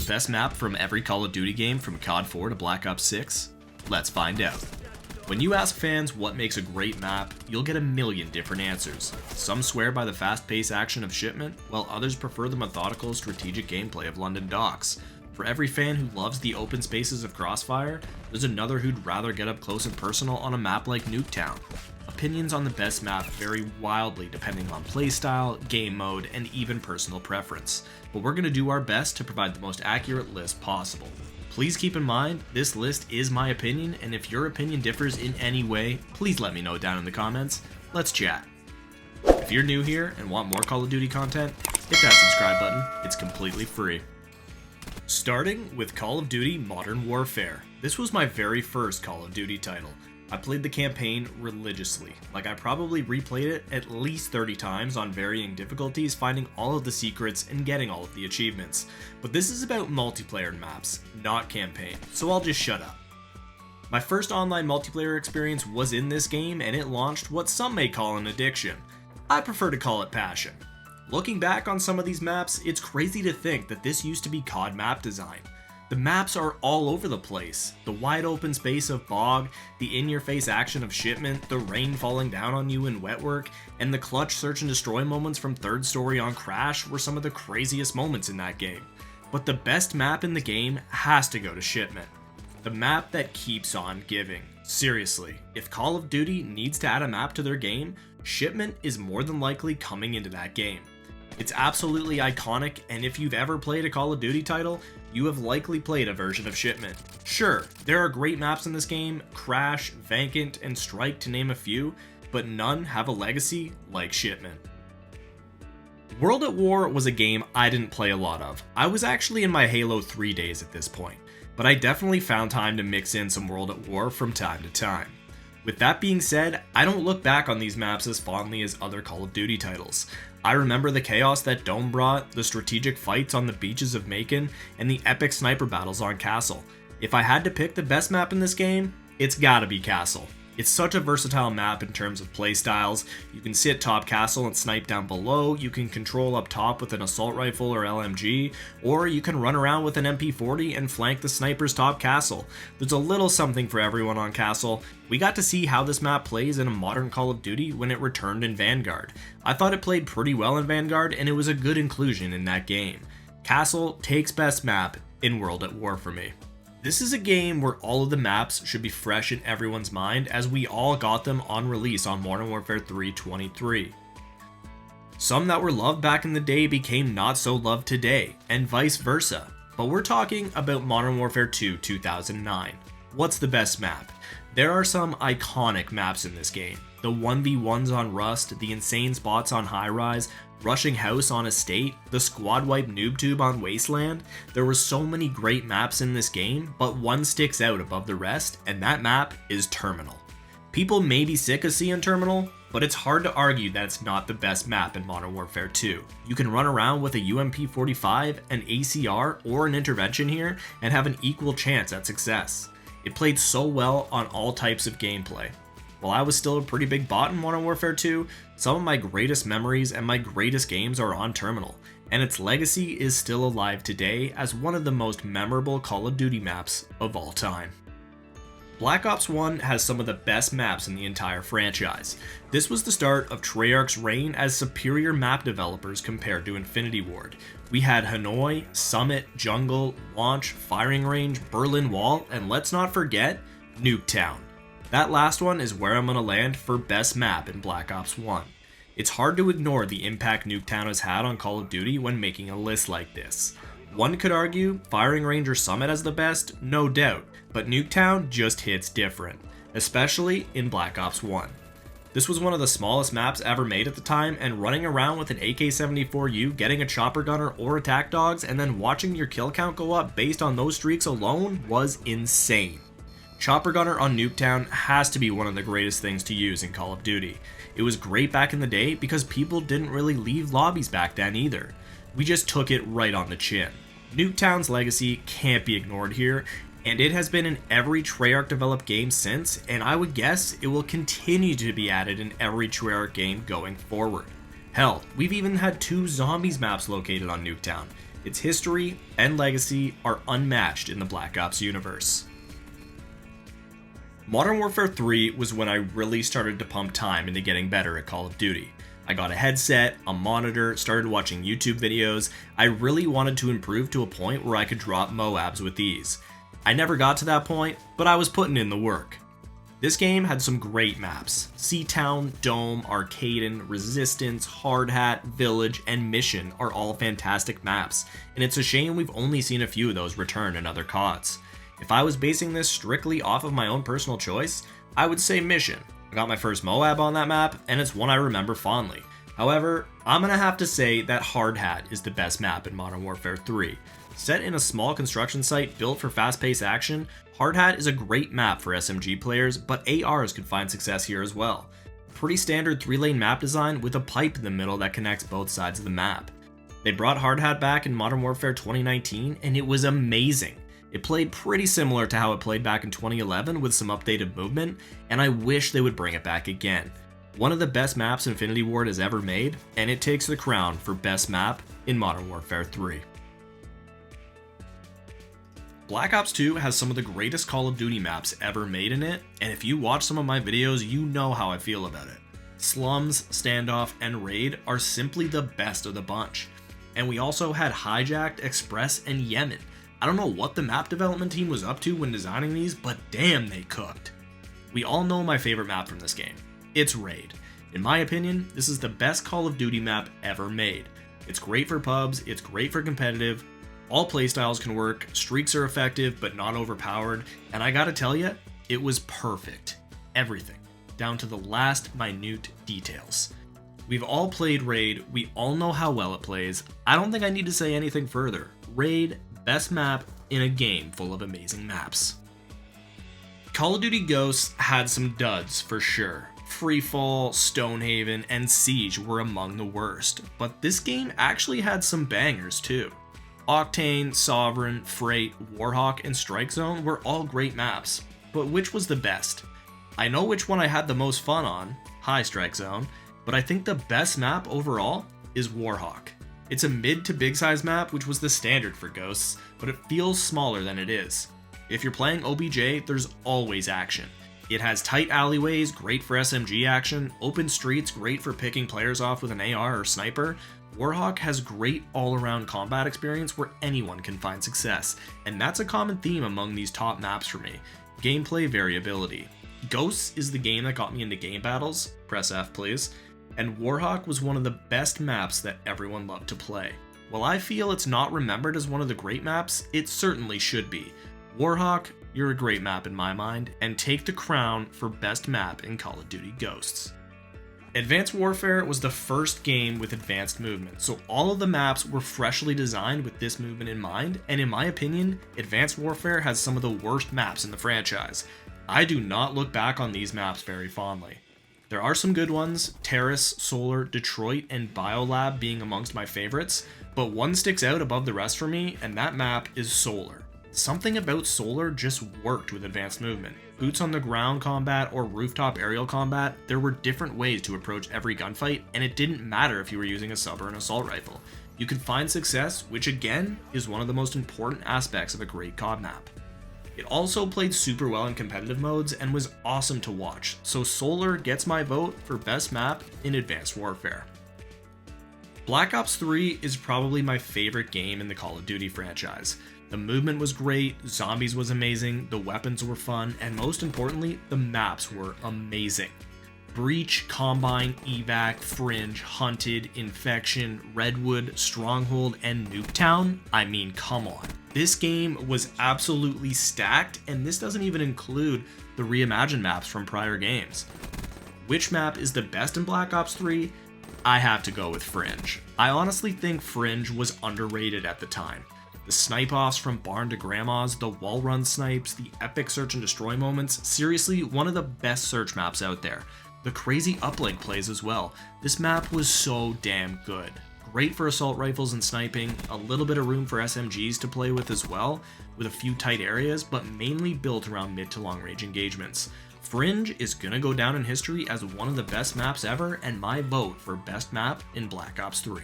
best map from every Call of Duty game from CoD 4 to Black Ops 6? Let's find out. When you ask fans what makes a great map, you'll get a million different answers. Some swear by the fast-paced action of Shipment, while others prefer the methodical, strategic gameplay of London Docks. For every fan who loves the open spaces of Crossfire, there's another who'd rather get up close and personal on a map like Nuketown. Opinions on the best map vary wildly depending on playstyle, game mode, and even personal preference, but we're going to do our best to provide the most accurate list possible. Please keep in mind, this list is my opinion, and if your opinion differs in any way, please let me know down in the comments. Let's chat. If you're new here and want more Call of Duty content, hit that subscribe button, it's completely free. Starting with Call of Duty Modern Warfare. This was my very first Call of Duty title. I played the campaign religiously, like I probably replayed it at least 30 times on varying difficulties, finding all of the secrets and getting all of the achievements. But this is about multiplayer maps, not campaign, so I'll just shut up. My first online multiplayer experience was in this game, and it launched what some may call an addiction. I prefer to call it passion. Looking back on some of these maps, it's crazy to think that this used to be CoD map design. The maps are all over the place. The wide open space of Bog, the in-your-face action of Shipment, the rain falling down on you in Wetwork, and the clutch search and destroy moments from Third Story on Crash were some of the craziest moments in that game. But the best map in the game has to go to Shipment. The map that keeps on giving. Seriously, if Call of Duty needs to add a map to their game, Shipment is more than likely coming into that game. It's absolutely iconic, and if you've ever played a Call of Duty title, you have likely played a version of Shipment. Sure, there are great maps in this game, Crash, Vanguard, and Strike to name a few, but none have a legacy like Shipment. World at War was a game I didn't play a lot of. I was actually in my Halo 3 days at this point, but I definitely found time to mix in some World at War from time to time. With that being said, I don't look back on these maps as fondly as other Call of Duty titles. I remember the chaos that Dome brought, the strategic fights on the beaches of Macon, and the epic sniper battles on Castle. If I had to pick the best map in this game, it's gotta be Castle. It's such a versatile map in terms of playstyles. You can sit top Castle and snipe down below, you can control up top with an assault rifle or LMG, or you can run around with an MP40 and flank the snipers top Castle. There's a little something for everyone on Castle. We got to see how this map plays in a modern Call of Duty when it returned in Vanguard. I thought it played pretty well in Vanguard, and it was a good inclusion in that game. Castle takes best map in World at War for me. This is a game where all of the maps should be fresh in everyone's mind, as we all got them on release on Modern Warfare 3 23. Some that were loved back in the day became not so loved today, and vice versa. But we're talking about Modern Warfare 2 2009. What's the best map? There are some iconic maps in this game. The 1v1s on Rust, the insane spots on High Rise, Rushing House on Estate, the squad wipe noob tube on Wasteland. There were so many great maps in this game, but one sticks out above the rest, and that map is Terminal. People may be sick of seeing Terminal, but it's hard to argue that it's not the best map in Modern Warfare 2. You can run around with a UMP-45, an ACR, or an intervention here, and have an equal chance at success. It played so well on all types of gameplay. While I was still a pretty big bot in Modern Warfare 2, some of my greatest memories and my greatest games are on Terminal, and its legacy is still alive today as one of the most memorable Call of Duty maps of all time. Black Ops 1 has some of the best maps in the entire franchise. This was the start of Treyarch's reign as superior map developers compared to Infinity Ward. We had Hanoi, Summit, Jungle, Launch, Firing Range, Berlin Wall, and let's not forget, Nuketown. That last one is where I'm going to land for best map in Black Ops 1. It's hard to ignore the impact Nuketown has had on Call of Duty when making a list like this. One could argue Firing Range or Summit as the best, no doubt, but Nuketown just hits different, especially in Black Ops 1. This was one of the smallest maps ever made at the time, and running around with an AK-74U, getting a chopper gunner or attack dogs, and then watching your kill count go up based on those streaks alone was insane. Chopper Gunner on Nuketown has to be one of the greatest things to use in Call of Duty. It was great back in the day because people didn't really leave lobbies back then either. We just took it right on the chin. Nuketown's legacy can't be ignored here, and it has been in every Treyarch developed game since, and I would guess it will continue to be added in every Treyarch game going forward. Hell, we've even had 2 Zombies maps located on Nuketown. Its history and legacy are unmatched in the Black Ops universe. Modern Warfare 3 was when I really started to pump time into getting better at Call of Duty. I got a headset, a monitor, started watching YouTube videos. I really wanted to improve to a point where I could drop MOABs with ease. I never got to that point, but I was putting in the work. This game had some great maps. Seatown, Dome, Arcaden, Resistance, Hard Hat, Village, and Mission are all fantastic maps, and it's a shame we've only seen a few of those return in other CoDs. If I was basing this strictly off of my own personal choice, I would say Mission. I got my first MOAB on that map, and it's one I remember fondly. However, I'm gonna have to say that Hard Hat is the best map in Modern Warfare 3. Set in a small construction site built for fast-paced action, Hard Hat is a great map for SMG players, but ARs could find success here as well. Pretty standard 3-lane map design with a pipe in the middle that connects both sides of the map. They brought Hard Hat back in Modern Warfare 2019, and it was amazing. It played pretty similar to how it played back in 2011 with some updated movement, and I wish they would bring it back again. One of the best maps Infinity Ward has ever made, and it takes the crown for best map in Modern Warfare 3. Black Ops 2 has some of the greatest Call of Duty maps ever made in it, and if you watch some of my videos, you know how I feel about it. Slums, Standoff, and Raid are simply the best of the bunch. And we also had Hijacked, Express, and Yemen. I don't know what the map development team was up to when designing these, but damn, they cooked. We all know my favorite map from this game. It's Raid. In my opinion, this is the best Call of Duty map ever made. It's great for pubs, it's great for competitive, all playstyles can work, streaks are effective but not overpowered, and I gotta tell ya, it was perfect. Everything, down to the last minute details. We've all played Raid, we all know how well it plays. I don't think I need to say anything further. Raid, best map in a game full of amazing maps. Call of Duty Ghosts had some duds for sure. Freefall, Stonehaven, and Siege were among the worst, but this game actually had some bangers too. Octane, Sovereign, Freight, Warhawk, and Strike Zone were all great maps, but which was the best? I know which one I had the most fun on, High Strike Zone, but I think the best map overall is Warhawk. It's a mid to big size map, which was the standard for Ghosts, but it feels smaller than it is. If you're playing OBJ, there's always action. It has tight alleyways, great for SMG action, open streets, great for picking players off with an AR or sniper. Warhawk has great all-around combat experience where anyone can find success, and that's a common theme among these top maps for me, gameplay variability. Ghosts is the game that got me into game battles, press F please, and Warhawk was one of the best maps that everyone loved to play. While I feel it's not remembered as one of the great maps, it certainly should be. Warhawk, you're a great map in my mind, and take the crown for best map in Call of Duty Ghosts. Advanced Warfare was the first game with advanced movement, so all of the maps were freshly designed with this movement in mind, and in my opinion, Advanced Warfare has some of the worst maps in the franchise. I do not look back on these maps very fondly. There are some good ones, Terrace, Solar, Detroit, and Biolab being amongst my favorites, but one sticks out above the rest for me, and that map is Solar. Something about Solar just worked with advanced movement. Boots on the ground combat or rooftop aerial combat, there were different ways to approach every gunfight, and it didn't matter if you were using a sub or an assault rifle. You could find success, which again is one of the most important aspects of a great CoD map. It also played super well in competitive modes and was awesome to watch, so Solar gets my vote for best map in Advanced Warfare. Black Ops 3 is probably my favorite game in the Call of Duty franchise. The movement was great, zombies was amazing, the weapons were fun, and most importantly, the maps were amazing. Breach, Combine, Evac, Fringe, Hunted, Infection, Redwood, Stronghold, and Nuketown? I mean, come on. This game was absolutely stacked, and this doesn't even include the reimagined maps from prior games. Which map is the best in Black Ops 3? I have to go with Fringe. I honestly think Fringe was underrated at the time. The snipe-offs from barn to grandmas, the wall run snipes, the epic search and destroy moments, seriously one of the best search maps out there. The crazy uplink plays as well. This map was so damn good. Great for assault rifles and sniping, a little bit of room for SMGs to play with as well, with a few tight areas, but mainly built around mid to long range engagements. Fringe is gonna go down in history as one of the best maps ever, and my vote for best map in Black Ops 3.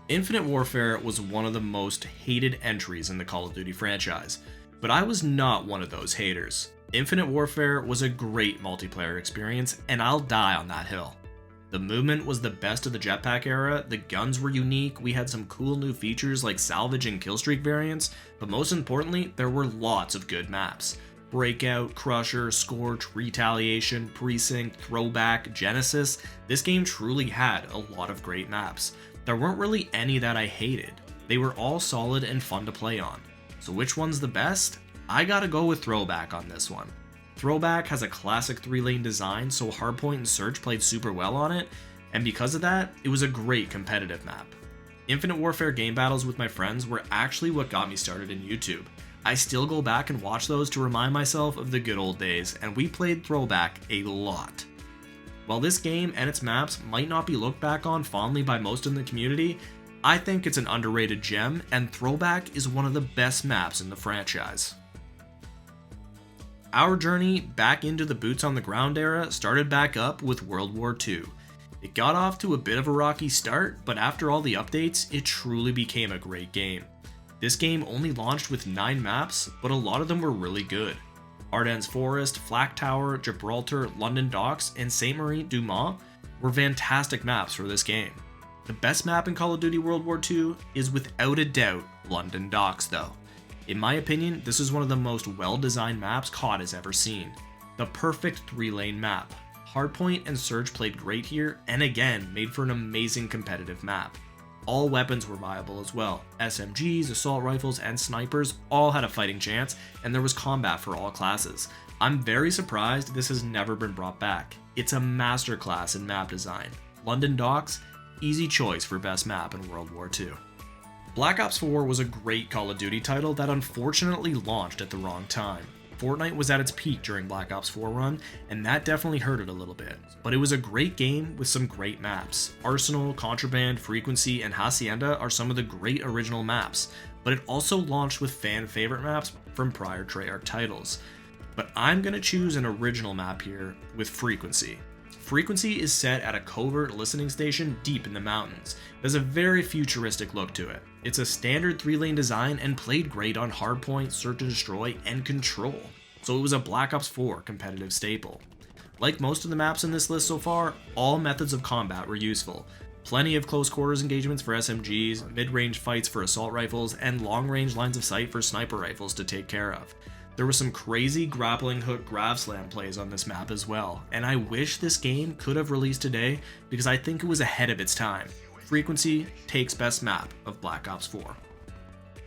Infinite Warfare was one of the most hated entries in the Call of Duty franchise, but I was not one of those haters. Infinite Warfare was a great multiplayer experience, and I'll die on that hill. The movement was the best of the jetpack era, the guns were unique, we had some cool new features like salvage and killstreak variants, but most importantly, there were lots of good maps. Breakout, Crusher, Scorch, Retaliation, Precinct, Throwback, Genesis, this game truly had a lot of great maps. There weren't really any that I hated. They were all solid and fun to play on. So which one's the best? I gotta go with Throwback on this one. Throwback has a classic 3-lane design, so Hardpoint and Search played super well on it, and because of that, it was a great competitive map. Infinite Warfare game battles with my friends were actually what got me started in YouTube. I still go back and watch those to remind myself of the good old days, and we played Throwback a lot. While this game and its maps might not be looked back on fondly by most in the community, I think it's an underrated gem, and Throwback is one of the best maps in the franchise. Our journey back into the boots on the ground era started back up with World War II. It got off to a bit of a rocky start, but after all the updates, it truly became a great game. This game only launched with 9 maps, but a lot of them were really good. Ardennes Forest, Flak Tower, Gibraltar, London Docks, and Saint Marie du Mans were fantastic maps for this game. The best map in Call of Duty World War II is without a doubt London Docks though. In my opinion, this is one of the most well-designed maps CoD has ever seen. The perfect 3-lane map. Hardpoint and Surge played great here, and again, made for an amazing competitive map. All weapons were viable as well. SMGs, assault rifles, and snipers all had a fighting chance, and there was combat for all classes. I'm very surprised this has never been brought back. It's a masterclass in map design. London Docks, easy choice for best map in World War II. Black Ops 4 was a great Call of Duty title that unfortunately launched at the wrong time. Fortnite was at its peak during Black Ops 4 run, and that definitely hurt it a little bit. But it was a great game with some great maps. Arsenal, Contraband, Frequency, and Hacienda are some of the great original maps, but it also launched with fan favorite maps from prior Treyarch titles. But I'm gonna choose an original map here with Frequency. Frequency is set at a covert listening station deep in the mountains. There's a very futuristic look to it. It's a standard 3-lane design and played great on Hardpoint, Search and Destroy, and Control, so it was a Black Ops 4 competitive staple. Like most of the maps in this list so far, all methods of combat were useful. Plenty of close quarters engagements for SMGs, mid-range fights for assault rifles, and long-range lines of sight for sniper rifles to take care of. There were some crazy grappling hook grav slam plays on this map as well, and I wish this game could have released today because I think it was ahead of its time. Frequency takes best map of Black Ops 4.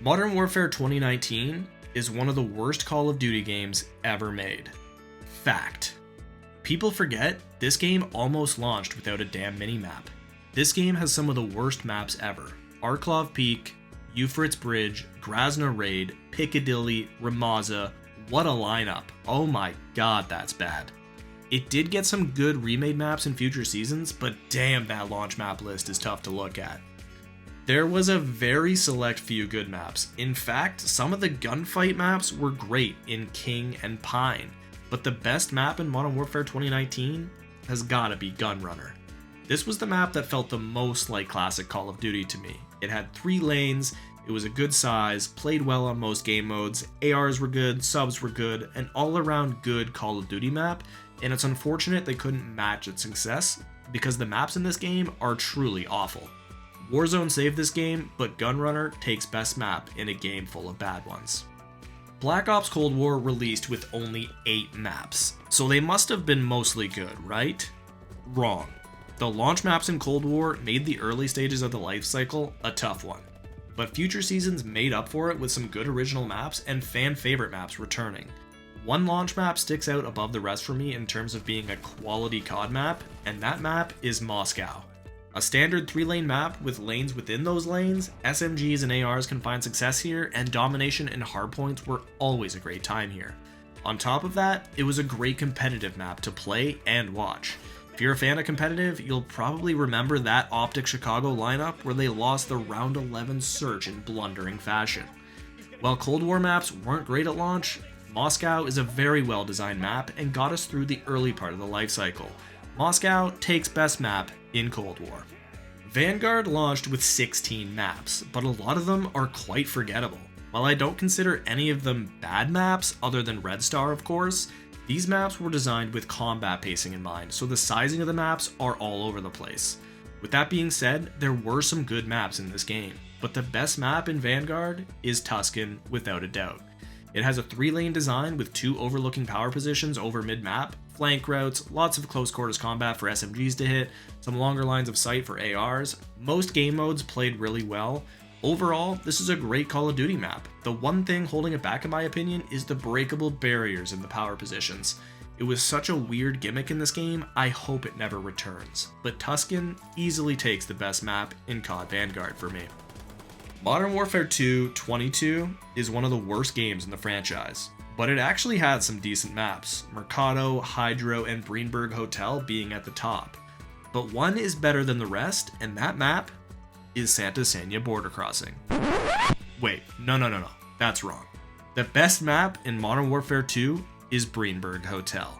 Modern Warfare 2019 is one of the worst Call of Duty games ever made. Fact. People forget this game almost launched without a damn minimap. This game has some of the worst maps ever. Arklov Peak, Euphrates Bridge, Grozny Raid, Piccadilly, Ramaza. What a lineup. Oh my god, that's bad. It did get some good remade maps in future seasons, but damn, that launch map list is tough to look at. There was a very select few good maps. In fact, some of the gunfight maps were great in King and Pine, but the best map in Modern Warfare 2019 has gotta be Gunrunner. This was the map that felt the most like classic Call of Duty to me. It had 3 lanes, it was a good size, played well on most game modes, ARs were good, subs were good, an all-around good Call of Duty map, and it's unfortunate they couldn't match its success because the maps in this game are truly awful. Warzone saved this game, but Gunrunner takes best map in a game full of bad ones. Black Ops Cold War released with only 8 maps, so they must have been mostly good, right? Wrong. The launch maps in Cold War made the early stages of the life cycle a tough one, but future seasons made up for it with some good original maps and fan favorite maps returning. One launch map sticks out above the rest for me in terms of being a quality CoD map, and that map is Moscow. A standard 3-lane map with lanes within those lanes, SMGs and ARs can find success here, and domination and hardpoints were always a great time here. On top of that, it was a great competitive map to play and watch. If you're a fan of competitive, you'll probably remember that Optic Chicago lineup where they lost the round 11 search in blundering fashion. While Cold War maps weren't great at launch, Moscow is a very well designed map and got us through the early part of the life cycle. Moscow takes best map in Cold War. Vanguard launched with 16 maps, but a lot of them are quite forgettable. While I don't consider any of them bad maps, other than Red Star of course, these maps were designed with combat pacing in mind, so the sizing of the maps are all over the place. With that being said, there were some good maps in this game, but the best map in Vanguard is Tuscan without a doubt. It has a 3-lane design with 2 overlooking power positions over mid-map, flank routes, lots of close quarters combat for SMGs to hit, some longer lines of sight for ARs. Most game modes played really well. Overall, this is a great Call of Duty map. The one thing holding it back in my opinion is the breakable barriers in the power positions. It was such a weird gimmick in this game, I hope it never returns. But Tuscan easily takes the best map in CoD Vanguard for me. Modern Warfare 2 22 is one of the worst games in the franchise, but it actually had some decent maps, Mercado, Hydro, and Breenberg Hotel being at the top. But one is better than the rest, and that map is Santa Senya border crossing. Wait, no, that's wrong. The best map in Modern Warfare 2 is Breenberg Hotel.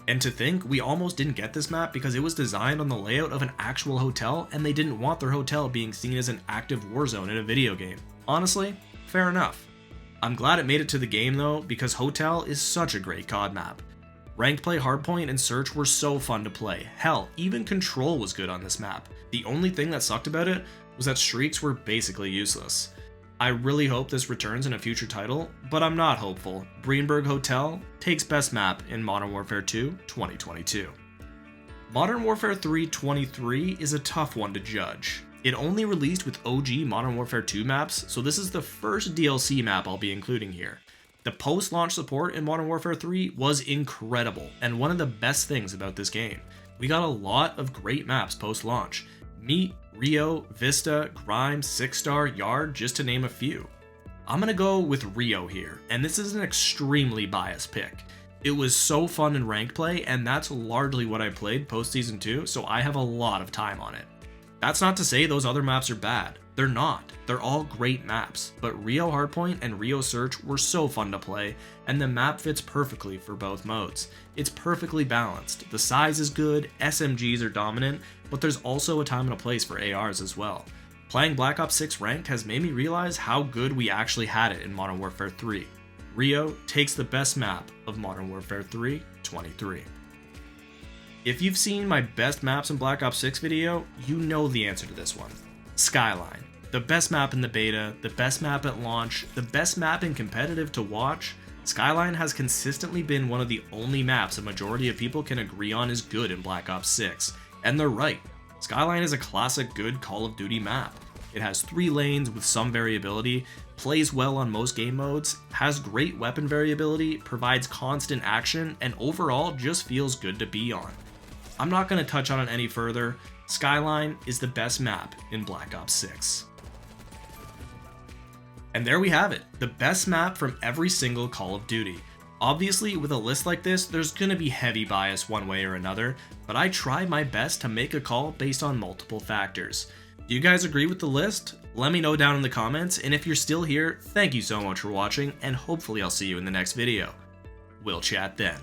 And to think we almost didn't get this map because it was designed on the layout of an actual hotel and they didn't want their hotel being seen as an active war zone in a video game. Honestly, fair enough. I'm glad it made it to the game though, because Hotel is such a great CoD map. Ranked play, Hardpoint, and Search were so fun to play. Hell, even Control was good on this map. The only thing that sucked about it was that streaks were basically useless. I really hope this returns in a future title, but I'm not hopeful. Breenberg Hotel takes best map in Modern Warfare 2 2022. Modern Warfare 3 23 is a tough one to judge. It only released with OG Modern Warfare 2 maps, so this is the first DLC map I'll be including here. The post-launch support in Modern Warfare 3 was incredible, and one of the best things about this game. We got a lot of great maps post-launch. Meet, Rio, Vista, Grimes, 6-Star, Yard, just to name a few. I'm gonna go with Rio here, and this is an extremely biased pick. It was so fun in ranked play, and that's largely what I played post Season 2, so I have a lot of time on it. That's not to say those other maps are bad. They're not. They're all great maps, but Rio Hardpoint and Rio Search were so fun to play, and the map fits perfectly for both modes. It's perfectly balanced. The size is good, SMGs are dominant, but there's also a time and a place for ARs as well. Playing Black Ops 6 Ranked has made me realize how good we actually had it in Modern Warfare 3. Rio takes the best map of Modern Warfare 3 23. If you've seen my best maps in Black Ops 6 video, you know the answer to this one. Skyline. The best map in the beta, the best map at launch, the best map in competitive to watch. Skyline has consistently been one of the only maps a majority of people can agree on is good in Black Ops 6. And they're right. Skyline is a classic good Call of Duty map. It has 3 lanes with some variability, plays well on most game modes, has great weapon variability, provides constant action, and overall just feels good to be on. I'm not going to touch on it any further. Skyline is the best map in Black Ops 6. And there we have it, the best map from every single Call of Duty. Obviously, with a list like this, there's going to be heavy bias one way or another, but I try my best to make a call based on multiple factors. Do you guys agree with the list? Let me know down in the comments, and if you're still here, thank you so much for watching, and hopefully I'll see you in the next video. We'll chat then.